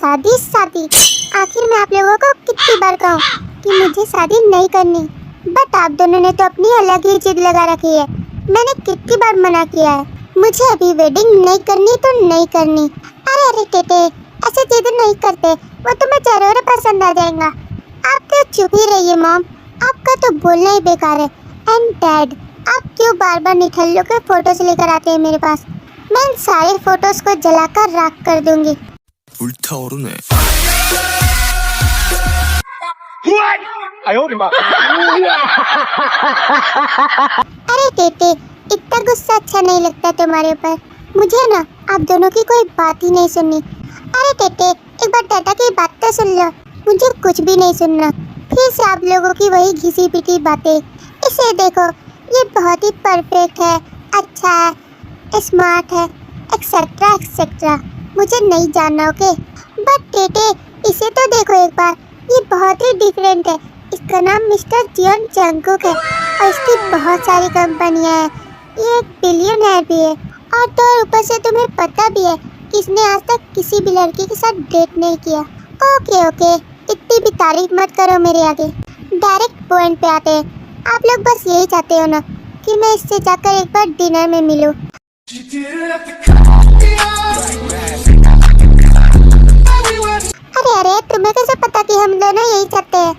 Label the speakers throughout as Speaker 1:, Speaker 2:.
Speaker 1: शादी शादी। आखिर मैं आप लोगों को कितनी बार कहूँ कि मुझे शादी नहीं करनी, बट आप दोनों ने तो अपनी अलग ही जिद लगा रखी है। मैंने कितनी बार मना किया है, मुझे अभी वेडिंग नहीं करनी तो नहीं करनी। अरे अरे टेटे, ऐसे जिद नहीं करते, वो तुम्हें जरूर पसंद आ जाएगा। आप तो चुप ही रहिए मॉम, आपका तो बोलना ही बेकार है। एंड डैड, आप क्यों बार बार निठल्लों के फोटोज लेकर आते हैं मेरे पास? मैं इन सारे फोटोज को जलाकर राख कर दूंगी।
Speaker 2: 불타오르네.
Speaker 1: अरे टेटे, इतना गुस्सा अच्छा नहीं लगता तुम्हारे ऊपर। मुझे ना आप दोनों की कोई बात ही नहीं सुननी। अरे टेटे, एक बार टाटा की बात तो सुन लो, मुझे कुछ भी नहीं सुनना। फिर से आप लोगों की वही घिसी पिटी बातें। इसे देखो, ये बहुत ही परफेक्ट है, अच्छा है, स्मार्ट है, एक्सेट्रा एक्सेट्रा। मुझे नहीं जानना, ओके? बट टेटे, इसे तो देखो एक बार, ये बहुत ही डिफरेंट है। इसका नाम मिस्टर जियोन जंगकुक है और इसकी बहुत सारी कंपनियां हैं। ये एक बिलियनर भी है और तो ऊपर से तुम्हें पता भी है कि इसने आज तक किसी भी लड़की के साथ डेट नहीं किया। ओके ओके, इतनी भी तारीफ मत करो मेरे आगे, डायरेक्ट पॉइंट पे आते हैं। आप लोग बस यही चाहते हो ना कि मैं इससे जाकर एक बार डिनर में मिलूं। अरे अरे, तुम्हें कैसे पता कि हम दोनों यही चाहते हैं?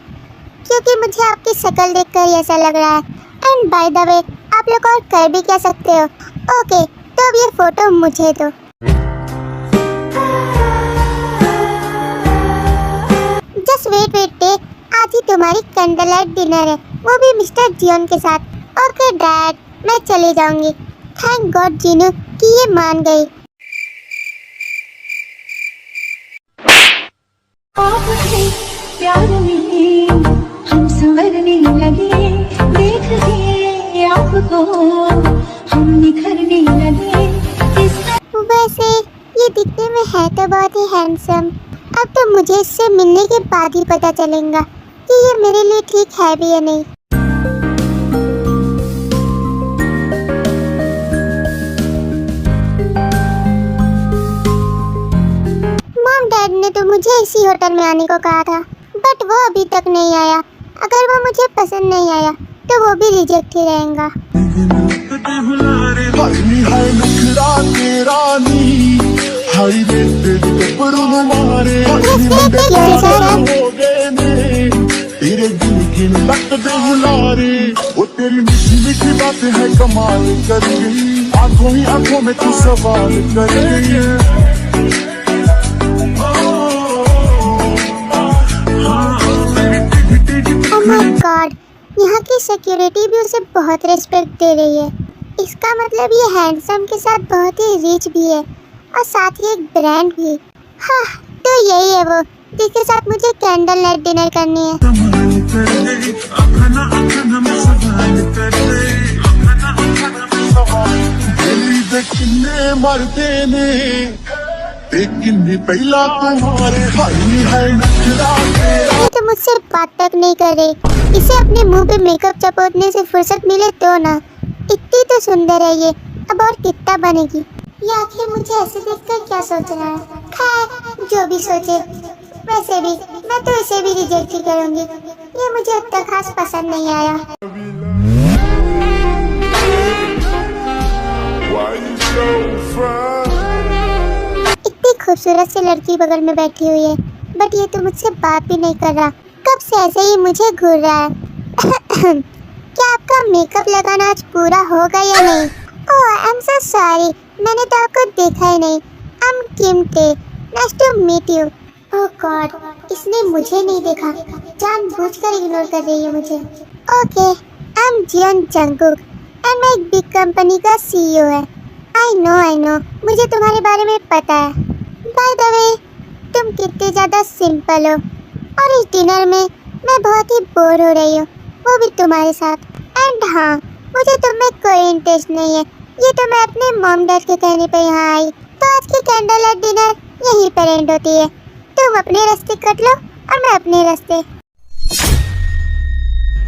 Speaker 1: क्योंकि मुझे आपकी शक्ल देखकर ऐसा लग रहा है। एंड बाय द वे, आप लोग और कर भी क्या सकते हो? ओके, तो अब ये फोटो मुझे दो। जस्ट वेट वेट, आज ही तुम्हारी कैंडल लाइट डिनर है, वो भी मिस्टर जियोन के साथ। ओके डैड, मैं चली जाऊंगी। थैंक गॉड जीनू कि ये मान गई।
Speaker 3: प्यार में हम संवरने लगे, देख के आपको हम निखरने लगे।
Speaker 1: वैसे ये दिखने में है तो बहुत ही हैंडसम। अब तो मुझे इससे मिलने के बाद ही पता चलेगा कि ये मेरे लिए ठीक है भी या नहीं। मॉम डैड ने तो मुझे इसी होटल में आने को कहा था, बट वो अभी तक नहीं आया। अगर वो मुझे पसंद नहीं आया तो वो भी रिजेक्ट ही रहेगा।
Speaker 4: तेरे दिल की लगते हुलारे, वो तेरी मीठी मीठी बातें हैं कमाल कर गई। आंखों ही आंखों में तू सवाल कर गई।
Speaker 1: ओह माय गॉड, यहाँ की सिक्योरिटी भी उसे बहुत रिस्पेक्ट दे रही है। इसका मतलब ये हैंडसम के साथ बहुत ही रिच भी है और साथ ही एक ब्रांड भी। हाँ, तो यही है वो जिसके साथ मुझे कैंडल लाइट डिनर करनी है। ये तो मुझसे बात तक नहीं कर रही। इसे अपने मुंह पे मेकअप चपोतने से फुर्सत मिले तो ना। इतनी तो सुंदर है ये, अब और कितना बनेगी? ये आखिर मुझे ऐसे देखकर क्या सोच रहा है? खैर, जो भी सोचे, वैसे भी मैं तो इसे भी रिजेक्ट ही करूंगी। ये मुझे उतना खास पसंद नहीं आया। इतनी खूबसूरत सी लड़की बगल में बैठी हुई है, बट ये तो मुझसे बात भी नहीं कर रहा। कब से ऐसे ही मुझे घूर रहा है। क्या आपका मेकअप लगाना आज पूरा होगा या नहीं? ओह, आई एम सो सॉरी, मैंने तो आपको देखा ही नहीं। आई am Kim Tae, nice to meet you. Oh god, इसने मुझे नहीं देखा, जानबूझकर इग्नोर कर रही है मुझे। Okay, I am Jeon Jungkook and मैं एक बिग कंपनी का सीईओ है। आई नो, मुझे तुम्हारे बारे में पता है। बाय द वे, तुम कितने ज़्यादा सिंपल हो और इस डिनर में मैं बहुत ही बोर हो रही हूँ, वो भी तुम्हारे साथ। एंड हाँ, मुझे तुम में कोई इंटरेस्ट नहीं है। ये तो मैं अपने मॉम डैड के कहने पे यहाँ आई। तो आज की कैंडल लाइट डिनर यहीं पर एंड होती है। तुम अपने रास्ते कट लो और मैं अपने रास्ते।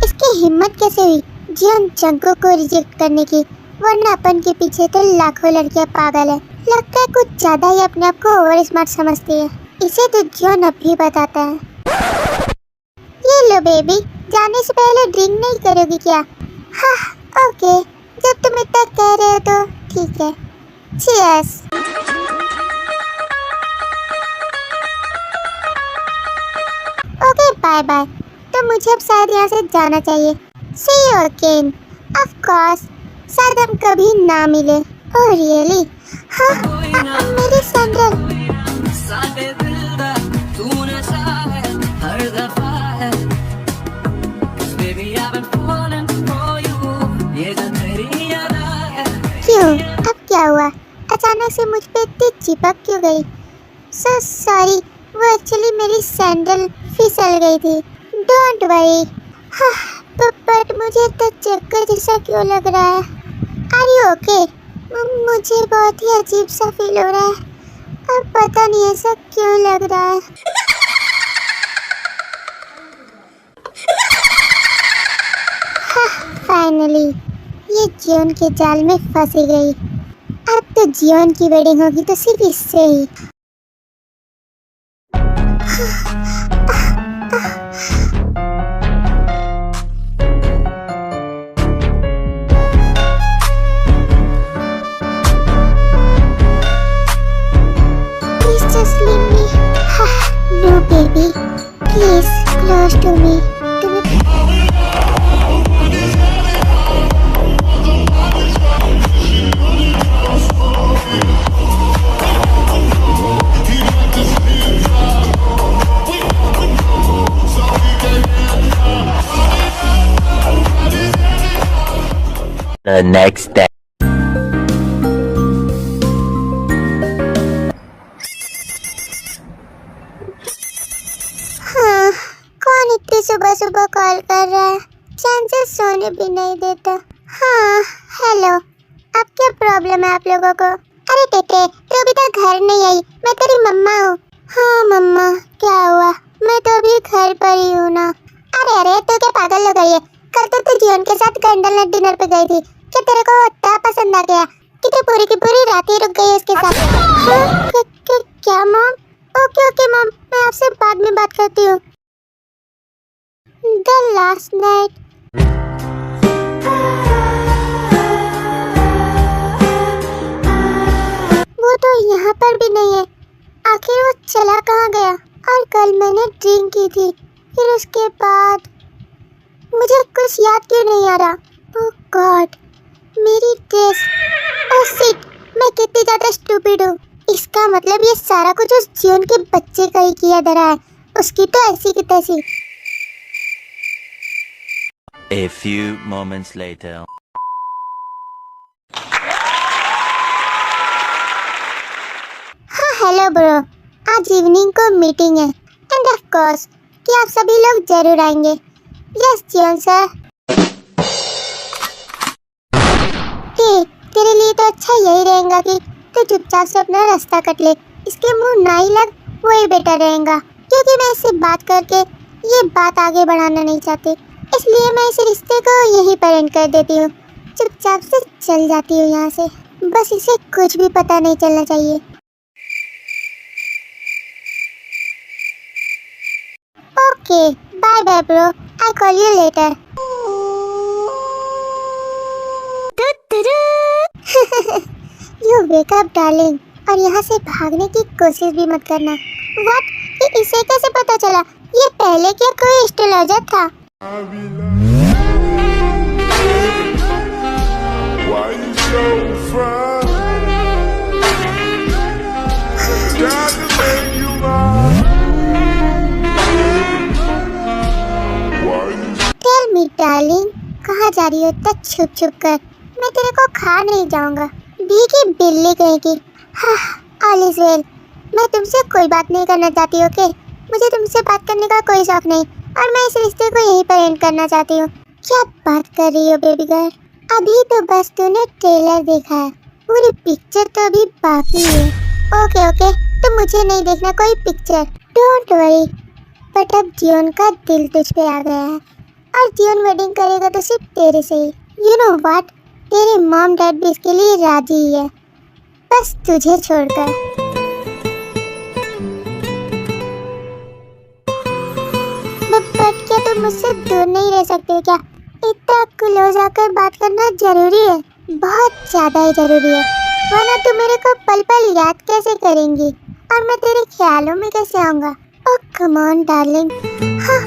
Speaker 1: इसकी हिम्मत कैसे हुई जियोन जंगकुक को रिजेक्ट करने की? वरना अपन के पीछे तो लाखों लड़कियां पागल है। लगता है कुछ ज्यादा ही अपने आप को ओवर स्मार्ट समझती है। इसे तो जॉन अब भी बताता है। ये लो बेबी, जाने से पहले ड्रिंक नहीं करोगी क्या? हाँ ओके, जब तुम इतना कह रहे हो तो ठीक है। चीयर्स। Okay bye bye. तो मुझे अब शायद यहाँ से जाना चाहिए। See you again. Of course, शायद हम कभी ना मिले। Oh really? हाँ, मेरी सैंडल। क्यों? अब क्या हुआ? अचानक से मुझ पे इतनी चिपक क्यों गई? सो सॉरी, वो एक्चुअली मेरी सैंडल फिसल गई थी। Don't worry. हाँ, बट मुझे तो चक्कर जैसा क्यों लग रहा है? Are you okay? मुझे बहुत ही अजीब सा फील हो रहा है। अब पता नहीं ऐसा क्यों लग रहा है। हाँ, फाइनली ये जियोन के जाल में फंसी गई। अब तो जियोन की वेडिंग होगी तो सिर्फ इससे ही। Please just leave me. No baby, please close to me.
Speaker 2: The next day.
Speaker 1: हाँ, कौन इतनी सुबह सुबह कॉल कर रहा है? चैन से सोने भी नहीं देता। हाँ हेलो, अब क्या प्रॉब्लम है आप लोगों को? अरे टेटे, तू अभी तक घर नहीं आई। मैं तेरी मम्मा हूँ। हाँ मम्मा, क्या हुआ? मैं तो अभी घर पर ही हूँ ना। अरे तू क्या पागल हो गई है? कल तो तू जियोन के साथ कैंडल नाइट डिनर पे गई थी। क्या तेरे को इतना पसंद आ गया कि तू पूरी की पूरी रात ही रुक गई उसके साथ? हाँ, क्या मॉम? ओके मॉम, मैं आपसे बाद में बात करती हूँ। The last night. वो तो यहाँ पर भी नहीं है। आखिर वो चला कहाँ गया? और कल मैंने ड्रिंक की थी, फिर उसके बाद मुझे कुछ याद क्यों नहीं आ रहा? ओह गॉड, मेरी ड्रेस। ओह शिट, मैं कितनी ज़्यादा स्टूपिड हूँ। इसका मतलब ये सारा कुछ उस जियोन के बच्चे का ही किया धरा है। उसकी तो ऐसी की तैसी।
Speaker 2: A few moments later.
Speaker 1: हाँ हेलो ब्रो, आज इवनिंग को मीटिंग है एंड ऑफ कोर्स कि आप सभी लोग जरूर आएंगे। Yes Jeon sir. तेरे लिए तो अच्छा यही रहेगा कि तू चुपचाप से अपना रास्ता कट ले। इसके मुंह ना ही लग, वही बेटर रहेगा। क्योंकि मैं इससे बात करके ये बात आगे बढ़ाना नहीं चाहती, इसलिए मैं इस रिश्ते को यहीं पर एंड कर देती हूँ। चुपचाप से चल जाती हूँ यहाँ से। बस इसे कुछ भी पता नहीं चलना चाहिए। Okay bye bye bro, I call you later. You wake up darling, और यहाँ से भागने की कोशिश भी मत करना। व्हाट? ये इसे कैसे पता चला? ये पहले क्या कोई एस्ट्रोलॉजर था?
Speaker 4: Why you so fine? Got to make you mine. Why you
Speaker 1: tell me darling, कहाँ जा रही हो इतना छुप छुप कर? मैं तेरे को खा नहीं जाऊंगा। भीगी बिल्ली कहीं की। हाँ, ऑल इज वेल। मैं तुमसे कोई बात नहीं करना चाहती, ओके? मुझे तुमसे बात करने का कोई शौक नहीं, और मैं इस रिश्ते को यहीं पर एंड करना चाहती हूँ। क्या बात कर रही हो बेबी गर्ल? अभी तो बस तूने ट्रेलर देखा है, पूरी पिक्चर तो अभी बाकी है। ओके, तो मुझे नहीं देखना कोई पिक्चर। Don't worry. बट अब जियोन का दिल तुझ पे आ गया है, और जियोन वेडिंग करेगा तो सिर्फ तेरे से ही। You know what? तेरे मॉम डैड भी इसके लिए राजी ही है, बस तुझे छोड़कर। बट क्या तुम मुझसे दूर नहीं रह सकते क्या? इतना क्लोज आकर बात करना जरूरी है, बहुत ज्यादा ही जरूरी है, वरना तुम मेरे को पल पल याद कैसे करेंगी और मैं तेरे ख्यालों में कैसे आऊंगा? ओह कम ऑन डार्लिंग। हाँ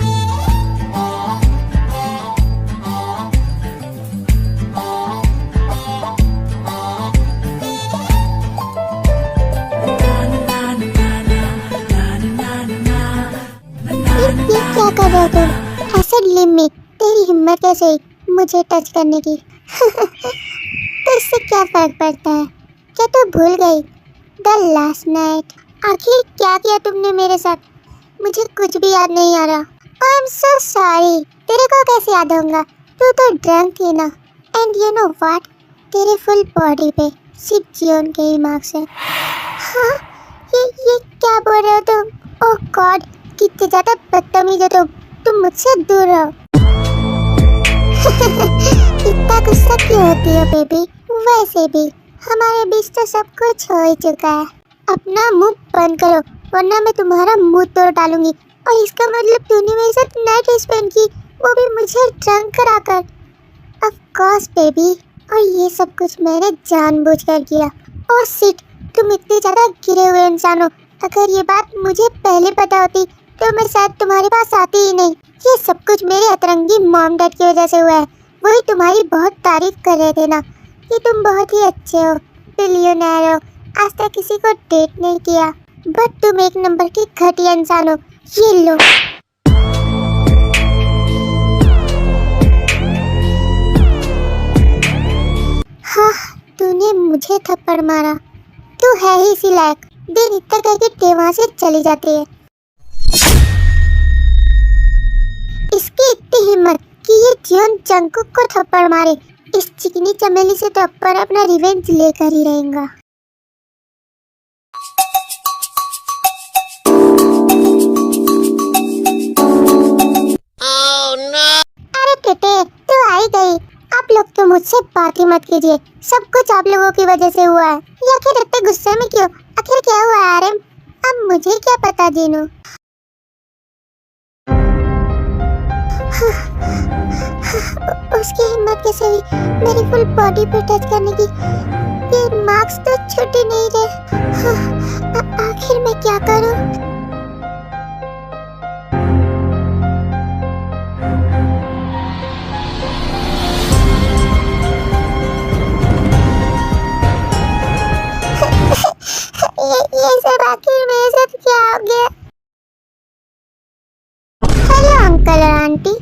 Speaker 1: ये क्या कर रहे हो तुम? ऐसे लिम में तेरी हिम्मत कैसे हुई मुझे टच करने की? तो इससे क्या फर्क पड़ता है? क्या तू भूल गई द लास्ट नाइट? आखिर क्या किया तुमने मेरे साथ? मुझे कुछ भी याद नहीं आ रहा। आई एम सो सॉरी। तेरे को कैसे याद होगा? तू तो ड्रंक थी ना। एंड यू नो व्हाट, तेरे फुल बॉडी पे सिर्फ जियोन के ही मार्क्स है। हाँ ये क्या बोल रहे हो तुम? ओह गॉड, कितने ज्यादा बदतमीज हो तुम मुझसे दूर रहो। इतना गुस्सा क्यों होती हो बेबी? वैसे भी हमारे बीच तो सब कुछ हो ही चुका है। अपना मुंह बंद करो वरना मैं तुम्हारा मुंह तोड़ डालूंगी। और इसका मतलब तूने मेरे साथ नाइट स्पेंड की, वो भी मुझे ड्रंक कराकर। ऑफ कोर्स बेबी, और ये सब कुछ मैंने जानबूझकर किया। और सिट, तुम इतने ज्यादा गिरे हुए इंसान हो। अगर ये बात मुझे पहले पता होती तो मैं शायद तुम्हारे पास आती ही नहीं। ये सब कुछ मेरे अतरंगी मॉम डैड की वजह से हुआ है। वही तुम्हारी बहुत तारीफ कर रहे थे ना कि तुम बहुत ही अच्छे हो, बिलियनर हो, आज तक किसी को डेट नहीं किया, बट तुम एक नंबर की घटिया इंसान हो। ये लो। हाँ, तूने मुझे थप्पड़ मारा। तू है ही इसी लायक। दिन इतना करके वहाँ से चली जाती है। इसकी इतनी हिम्मत कि ये जियोन जंगकुक को थप्पड़ मारे। इस चिकनी चमेली से तो अपन अपना रिवेंज लेकर ही रहेगा। अरे बेटे, तू आई गई। आप लोग तो मुझसे बात ही मत कीजिए। सब कुछ आप लोगों की वजह से हुआ है। ये आखिर इतने गुस्से में क्यों? आखिर क्या हुआ आरएम? अब मुझे क्या पता जीनू। उसकी हिम्मत कैसे हुई मेरी फुल बॉडी पे टच करने की? ये मार्क्स तो छूट ही नहीं रहे। आखिर मैं क्या करूं? ये सब आखिर मेरे साथ क्या हो गया? हेलो अंकल और आंटी।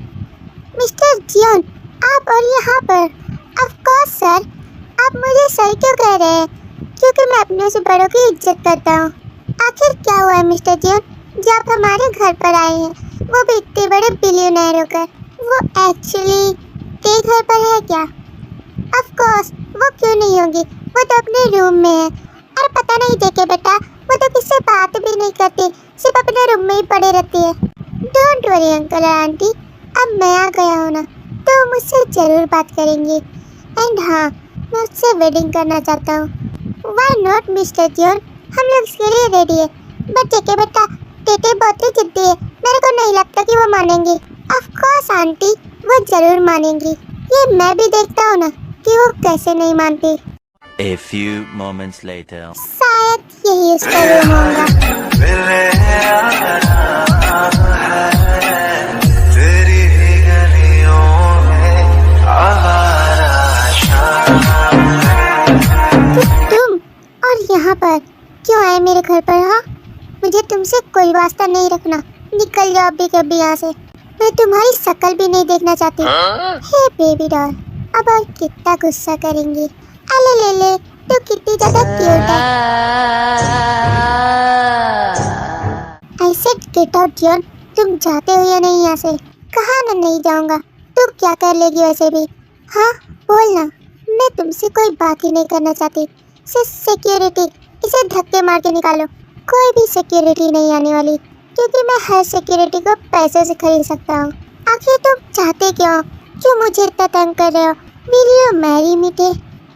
Speaker 1: मिस्टर जियोन, आप और यहाँ पर? Of course sir. आप मुझे सर क्यों कह रहे हैं? क्योंकि मैं अपनों से बड़ों की इज्जत करता हूँ। आखिर क्या हुआ है मिस्टर जियोन जो आप हमारे घर पर आए हैं, वो भी इतने बड़े बिलियनर होकर? वो एक्चुअली तेरे घर पर है क्या? ऑफ कोर्स, वो क्यों नहीं होगी, वो तो अपने रूम में है। और पता नहीं देखे बेटा, वो तो किससे बात भी नहीं करती, सिर्फ अपने रूम में ही पड़े रहती है। डोंट वरी अंकल और आंटी, अब मैं आ गया हूँ ना, तो मुझसे ज़रूर बात करेंगे। एंड हाँ, मैं उससे वेडिंग करना चाहता हूँ। व्हाई नॉट मिस्टर जियोन, हम लोग इसके लिए रेडी है। बट देखे बेटा, टेटे बहुत ही जिद्दी है, मेरे को नहीं लगता कि वो मानेंगी। ऑफ कोर्स आंटी, वो ज़रूर मानेंगी। ये मैं भी देखता हूँ ना कि वो कैसे नहीं मानती।
Speaker 2: A few moments later.
Speaker 1: शायद यही उसका रूम होगा। तुम और यहाँ पर क्यों आए मेरे घर पर? हाँ, मुझे तुमसे कोई वास्ता नहीं रखना। निकल जाओ अभी कभी यहाँ से। मैं तुम्हारी शक्ल भी नहीं देखना चाहती। हे बेबी डॉल, अब और कितना गुस्सा करेंगी? अले ले ले, तू कितनी ज्यादा क्यूट है। I said get out Jeon, तुम जाते हो या नहीं यहाँ से? कहाँ ना नहीं जाऊँगा। तू क्या कर लेगी वैसे भी? हाँ बोलना, मैं तुमसे कोई बात ही नहीं करना चाहती। सिर्फ सिक्योरिटी, इसे धक्के मार के निकालो। कोई भी सिक्योरिटी नहीं आने वाली, क्योंकि मैं हर सिक्योरिटी को पैसे से खरीद सकता हूँ। आखिर तुम चाहते क्यों? क्यों मुझे इतना तंग कर रहे हो? Will you marry me?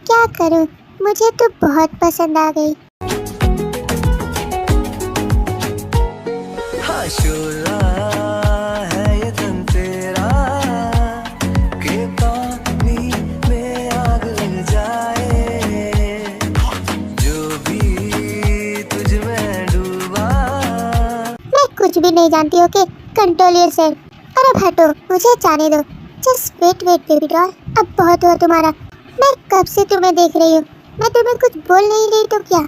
Speaker 1: क्या करूँ, मुझे तो बहुत पसंद आ गई।
Speaker 5: शोला है ये
Speaker 1: भी नहीं जानती हो कि कंट्रोल योरसेल्फ। अरे अब हटो, मुझे जाने दो। जस्ट वेट बेबी डॉल, अब बहुत हुआ तुम्हारा। मैं कब से तुम्हें देख रही हूँ, मैं तुम्हें कुछ बोल नहीं रही तो क्या?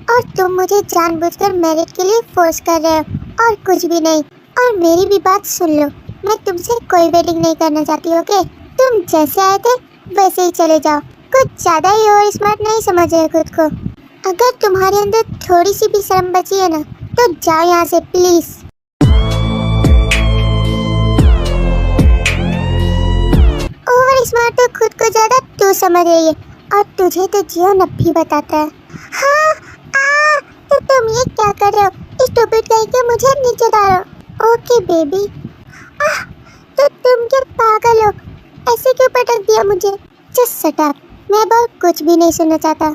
Speaker 1: और तुम मुझे जानबूझकर मैरिज के लिए फोर्स कर रहे हो और कुछ भी नहीं। और मेरी भी बात सुन लो, मैं तुमसे कोई वेडिंग नहीं करना चाहती। ओके, तुम जैसे आए थे वैसे ही चले जाओ। कुछ ज्यादा ही ओवर स्मार्ट नहीं समझ रहे खुद को। अगर तुम्हारे अंदर थोड़ी सी भी शर्म बची है ना तो जाओ यहाँ से प्लीज। ओवर स्मार्ट तो खुद को ज्यादा तू समझ रही है और तुझे तो जियो नब्बी बताता है। हाँ, तो तुम ये क्या कर रहे हो? स्टूपिड कहीं के मुझे नीचे डालो। Okay baby. तो तुम क्या पागल हो? ऐसे क्यों पटक दिया मुझे? जस्ट शट अप, मैं बहुत कुछ भी नहीं सुनना चाहता।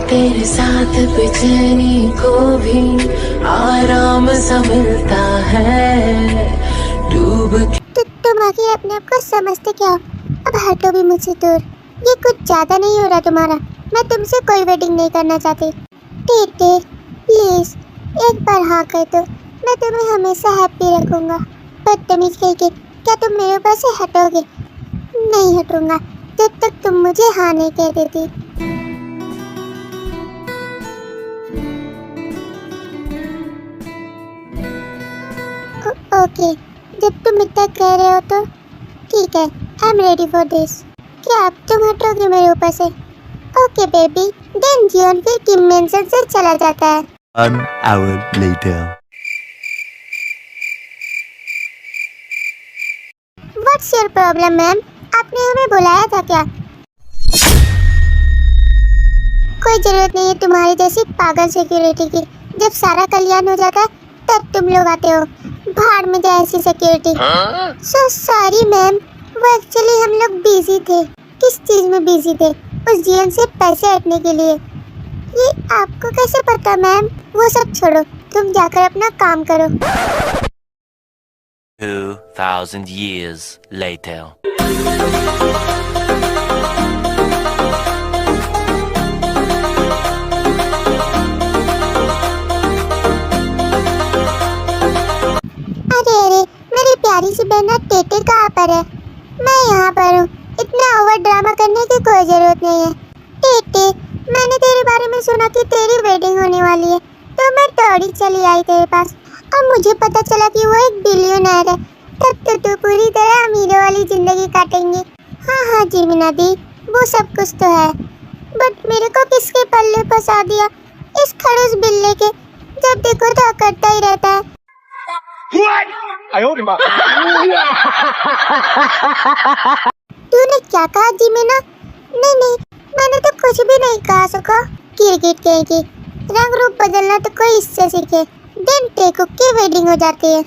Speaker 3: तेरे साथ बेचैनी को भी आराम सा मिलता है डूब
Speaker 1: तो तुम आखिर अपने आप को समझते क्या हो? अब हटो भी मुझसे दूर। ये कुछ ज्यादा नहीं हो रहा तुम्हारा। मैं तुमसे कोई वेडिंग नहीं करना चाहती। टेटे प्लीज एक बार हाँ कह दो, मैं तुम्हें हमेशा हैप्पी रखूंगा। बदतमीज कहीं के, क्या तुम मेरे ऊपर से हटोगे? नहीं हटूंगा जब तक तुम मुझे हाँ नहीं कह देती। ओके, जब तुम इतना कह रहे हो तो ठीक है, I am ready for this. क्या अब तुम हटोगे मेरे ऊपर से? ओके बेबी, देन जियोन फिर किम मेंशन से चला जाता है।
Speaker 2: 1 hour later.
Speaker 1: What's your problem ma'am? आपने हमें बुलाया था क्या? कोई जरूरत नहीं है तुम्हारी जैसी पागल सिक्योरिटी की। जब सारा कल्याण हो जाता है तब तुम लोग आते हो। भाड़ में जाए ऐसी सिक्योरिटी। सो सॉरी मैम, वो एक्चुअली हम लोग बिजी थे। किस चीज में बिजी थे? उस जीवन से पैसे हटने के लिए। ये आपको कैसे पता मैम? वो सब छोड़ो, तुम जाकर अपना काम करो।
Speaker 2: 2000 years later.
Speaker 1: अरे मेरी प्यारी सी बहना टेटे कहाँ पर है? मैं यहाँ पर हूँ। इतना ओवर ड्रामा करने की कोई जरूरत नहीं है। टेटे, मैंने तेरे बारे में सुना कि तेरी वेडिंग होने वाली है, तो मैं दौड़ी चली आई तेरे पास। और मुझे पता चला कि वो एक बिलियनर है। तब तो तू पूरी तरह अमीरों वाली जिंदगी काटेंगे। हाँ जिमिना दी, वो सब कुछ तो है, बट मेरे को किसके पल्ले फंसा दिया? इस खड़ूस बिल्ले के। जब देखो तो करता ही रहता है। तूने क्या कहा जिमिना? नहीं, मैंने तो कुछ भी नहीं कहा। सुखा क्रिकेट कहेगी। रंग रूप बदलना तो कोई इससे सीखे। दिन टेकुक की वेडिंग हो जाती है।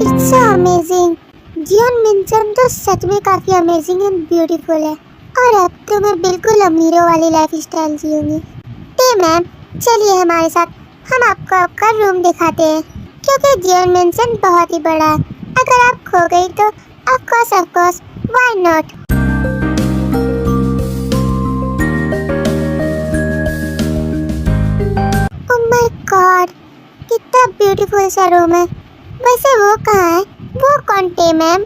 Speaker 1: It's amazing. जियोन मिनचन तो सच में काफी अमेजिंग एंड ब्यूटीफुल है। और अब तो मैं बिल्कुल अमीरों वाली लाइफ स्टाइल जीऊंगी। ते मैम, चलिए हमारे साथ, हम आपको आपका रूम दिखाते हैं, क्योंकि जियोन मिनचन बहुत ही बड़ा है। अगर आप खो गई तो of course why not. Oh my God, कितना ब्यूटीफुल सा रूम है। वैसे वो कहाँ है? वो कौन? टे मैम,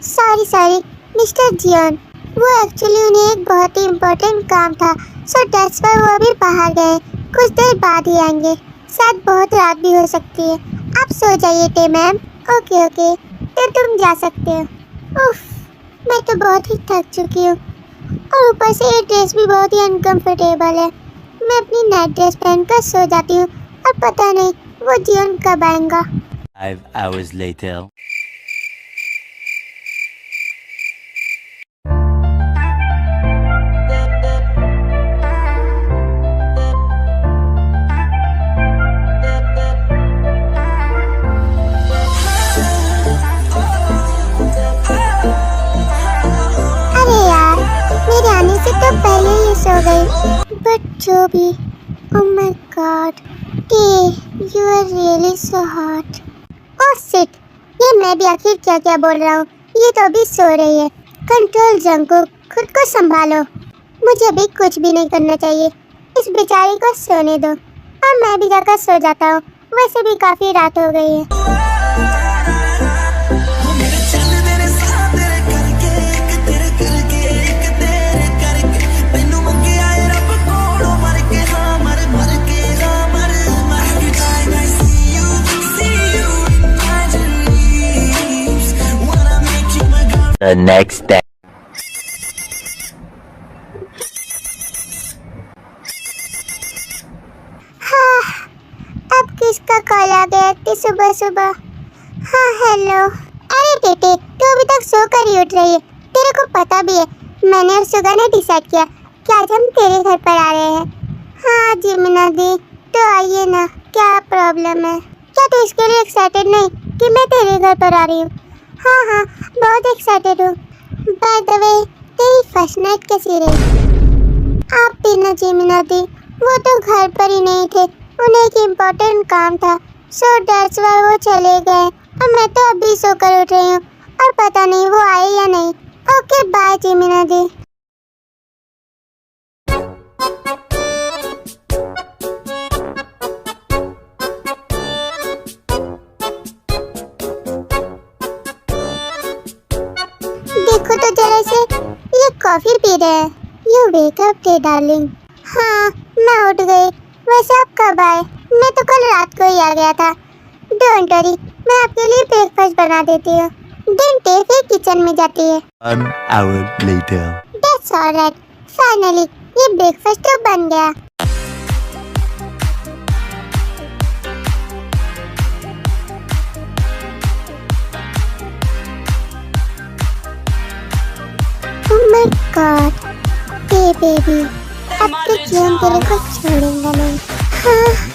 Speaker 1: सॉरी मिस्टर जियोन। वो एक्चुअली उन्हें एक बहुत ही इम्पोर्टेंट काम था, सो दैट्स व्हाई वो अभी बाहर गए। कुछ देर बाद ही आएंगे, शायद बहुत रात भी हो सकती है। आप सो जाइए टे मैम। ओके, तो तुम जा सकते हो। उफ, मैं तो बहुत ही थक चुकी हूँ और ऊपर से ये ड्रेस भी बहुत ही अनकंफर्टेबल है। मैं अपनी नाइट ड्रेस पहनकर सो जाती हूँ और पता नहीं वो जियोन कब आएगा।
Speaker 2: 5 hours later.
Speaker 1: हो गई। बट जो भी, oh my god, you are really so hot. Oh shit, ये मैं भी आखिर क्या क्या बोल रहा हूँ। ये तो अभी सो रही है। कंट्रोल जंगकुक, खुद को संभालो। मुझे अभी कुछ भी नहीं करना चाहिए। इस बेचारी को सोने दो और मैं भी जाकर सो जाता हूँ। वैसे भी काफी रात हो गई है।
Speaker 2: The next day.
Speaker 1: हाँ, अब किसका कॉल आ गया इतनी सुबह सुबह? हाँ हेलो। अरे बेटे, तू अभी तक सो कर ही उठ रही है। तेरे को पता भी है मैंने और सुगा ने डिसाइड किया कि आज हम तेरे घर पर आ रहे हैं। हाँ जिमिना दी, तो आइए ना, क्या प्रॉब्लम है? क्या तू इसके लिए एक्साइटेड नहीं कि मैं तेरे घर पर आ रही हूँ? हाँ हाँ, बहुत एक्साइटेड हूँ। बाय द वे, तेरी फर्स्ट नाइट कैसी रही? आप भी ना जिमिना दी, वो तो घर पर ही नहीं थे। उन्हें एक इम्पोर्टेंट काम था, सो दैट्स व्हाई वो चले गए। और मैं तो अभी सोकर उठ रही हूँ और पता नहीं वो आए या नहीं। ओके बाय जिमिना दी। देखो तो जरा से, ये कॉफी पी रहे हैं। You wake up day darling. हाँ मैं उठ गई। वैसे आप कब आए? मैं तो कल रात को ही आ गया था। डोंट वरी, मैं आपके लिए ब्रेकफास्ट बना देती हूँ। घंटे फिर किचन में जाती है।
Speaker 2: 1 hour later.
Speaker 1: That's alright, finally ये ब्रेकफास्ट तो बन गया। Oh my god, hey baby, अब तो जीवन तेरे को छोड़ेगा नहीं। हाँ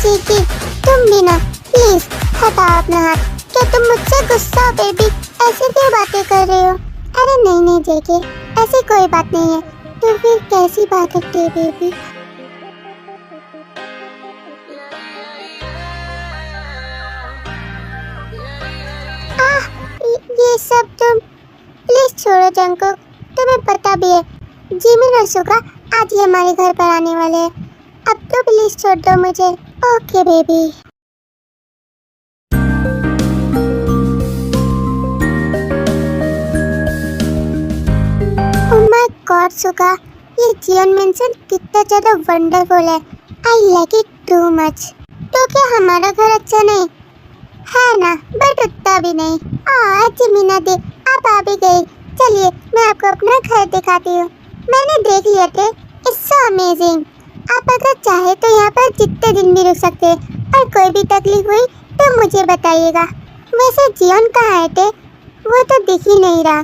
Speaker 1: चीकी, तुम भी ना प्लीज हटाओ अपना हाथ। क्या तुम मुझसे गुस्सा हो बेबी? ऐसे क्यों बातें कर रहे हो? अरे नहीं नहीं जेके, ऐसी कोई बात नहीं है। तो फिर कैसी बात होती है बेबी? ये सब तुम प्लीज छोड़ो जंकुक। तुम्हें पता भी है जिमिन और सुगा आज ही हमारे घर पर आने वाले हैं। अब तो प्लीज छोड़ दो मुझे। Okay baby. Oh my God Suga, ये जियोन मेंशन कितना ज्यादा वंडरफुल है। I like it too much. तो क्या हमारा घर अच्छा नहीं है ना? बट उतना भी नहीं। जिमिना दी, आप आ भी गई। चलिए मैं आपको अपना घर दिखाती हूँ। मैंने देख लिया थे, इट्स सो अमेजिंग। आप अगर चाहे तो यहाँ पर जितने दिन भी रुक सकते हैं और कोई भी तकलीफ हुई तो मुझे बताइएगा। वैसे जियोन कहाँ है थे? वो तो दिख ही नहीं रहा।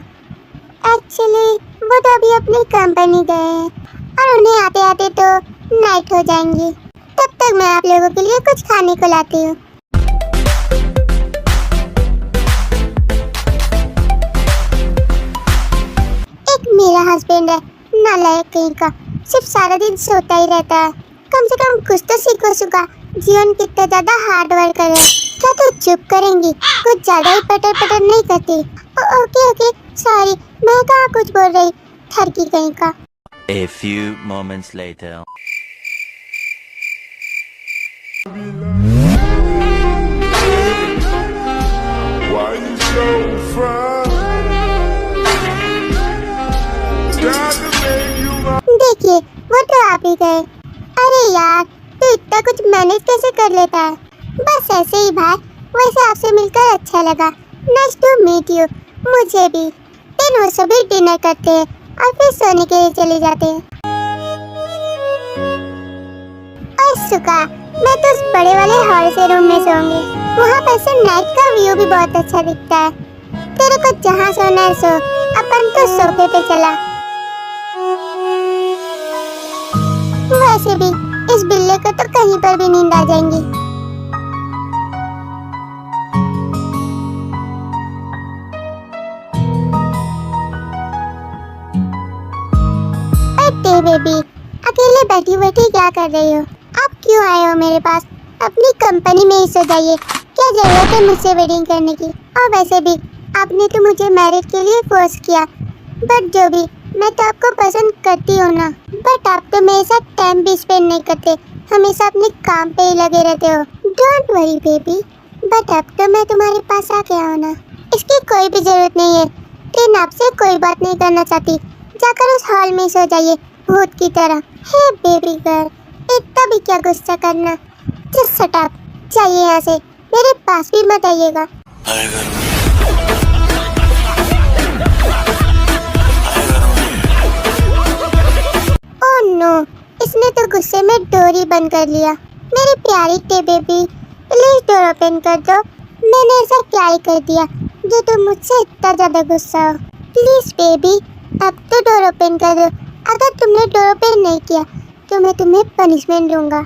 Speaker 1: एक्चुअली वो तो अभी अपनी कंपनी गए हैं और उन्हें आते आते तो नाइट हो जाएंगी। तब तक मैं आप लोगों के लिए कुछ खाने को लाती हूँ। मेरा हस्बैंड है नालायक कहीं का, सिर्फ सारा दिन सोता ही रहता है। कम से कम कुछ तो सीखो सुगा। जीवन कितना ज्यादा हार्ड वर्क करे। क्या तू चुप करेंगी? कुछ ज्यादा ही पटर पटर नहीं करती। ओके ओके सॉरी, मैं कहाँ कुछ बोल रही, थरकी कहीं का।
Speaker 2: A few moments later.
Speaker 4: Why you so fine?
Speaker 1: देखिए वो तो आप ही गए। अरे यार, तू इतना कुछ मैनेज कैसे कर लेता है? बस ऐसे ही भाई। वैसे आपसे मिलकर अच्छा लगा। Nice to meet you. मुझे भी। दिन वो सभी डिनर करते हैं और फिर सोने के लिए चले जाते हैं। और सुका, मैं तो उस बड़े वाले हॉल से रूम में सोऊंगी। वहाँ पर से नाइट का व्यू भी बहुत अच्छा दिखता है। तेरे को जहाँ सोना है सो, अपन तो सोफे पे चला। वैसे भी इस बिल्ले को तो कहीं पर भी नींद आ जाएंगी। बेबी, अकेले बैठी बैठी क्या कर रही हो? आप क्यों आए हो मेरे पास? अपनी कंपनी में ही सो जाइए। क्या जरूरत है मुझसे वेडिंग करने की? और वैसे भी आपने तो मुझे मैरिज के लिए फोर्स किया, बट जो भी, मैं तो आपको पसंद करती हूँ ना। बट आप तो मेरे साथ टाइम भी स्पेंड नहीं करते, हमेशा अपने काम पे ही लगे रहते हो। डोंट वरी बेबी, बट अब तो मैं तुम्हारे पास आ गया हूँ ना, इसकी कोई भी जरूरत नहीं है। ट्रेन आपसे कोई बात नहीं करना चाहती, जाकर उस हॉल में सो जाइए भूत की तरह। हे बेबी गर्ल, इतना भी क्या गुस्सा करना। जस्ट शट अप, जाइए यहाँ से, मेरे पास भी मत आइएगा। ओह नो, इसने तो गुस्से में डोर ही बंद कर लिया। मेरी प्यारी टे बेबी, प्लीज डोर ओपन कर दो। मैंने ऐसा क्या ही कर दिया जो तुम मुझसे इतना ज्यादा गुस्सा हो? प्लीज बेबी, अब तो डोर ओपन कर दो। अगर तुमने डोर ओपन नहीं किया तो मैं तुम्हें पनिशमेंट दूंगा।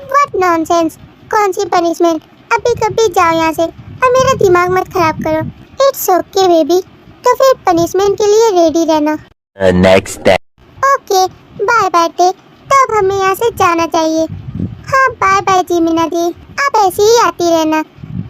Speaker 1: व्हाट नॉनसेंस, कौन सी पनिशमेंट? अभी कभी जाओ यहाँ से और मेरा दिमाग मत खराब करो। इट्स ओके बेबी, तो फिर पनिशमेंट के लिए रेडी रहना।
Speaker 2: The next day.
Speaker 1: Okay, bye bye Tae, तो अब हमें यहाँ से जाना चाहिए। हाँ बाय बाय जीमिना दी, आप ऐसे ही आती रहना।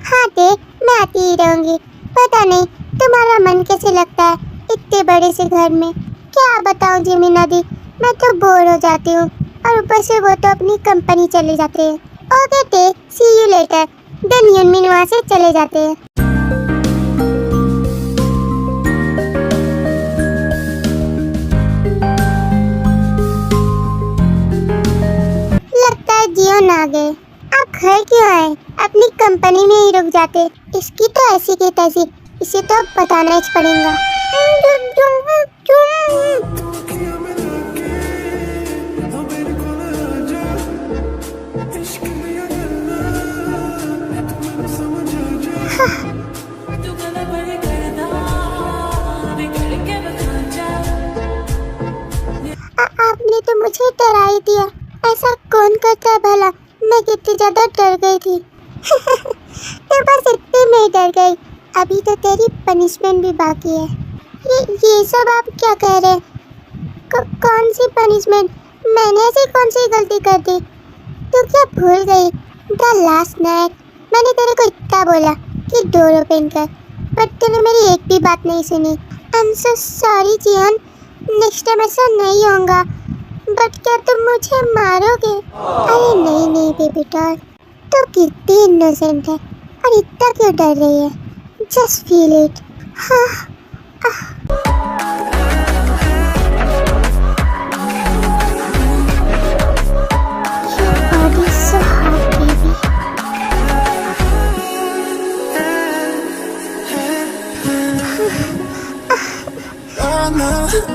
Speaker 1: हाँ टे, मैं आती ही रहूँगी। पता नहीं तुम्हारा मन कैसे लगता है इतने बड़े से घर में। क्या बताऊँ जीमिना दी, मैं तो बोर हो जाती हूँ, और ऊपर से वो तो अपनी कंपनी चले जाते हैं। ओके टे, सी यू लेटर। देन यूनमिन वहाँ से चले जाते हैं। लगता है जियोन आ गए। आप घर क्यों आए? अपनी कंपनी में ही रुक जाते। इसकी तो ऐसी की तैसी, इसे तो अब बताना ही पड़ेगा। आपने तो मुझे डरा ही दिया। ऐसा कौन करता है भला? मैं कितनी ज्यादा डर गई थी। तो बस इतने में ही डर गई। अभी तो तेरी पनिशमेंट भी बाकी है। ये सब आप क्या कह रहे हैं? कौन सी पनिशमेंट? मैंने ऐसी कौन सी गलती कर दी? तू क्या भूल गई? द लास्ट नाइट मैंने तेरे को इतना बोला कि डोर ओपन कर, बट तूने मेरी एक भी बात नहीं सुनी। I am so sorry Jeon, next time ऐसा नहीं होगा। बट क्या तुम मुझे मारोगे? अरे नहीं नहीं बेबी डॉल, तो कितनी इनोसेंट है और इतना क्यों डर रही है? Just feel it. हाँ Your body is so hot, baby.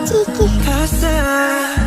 Speaker 1: ठीक है।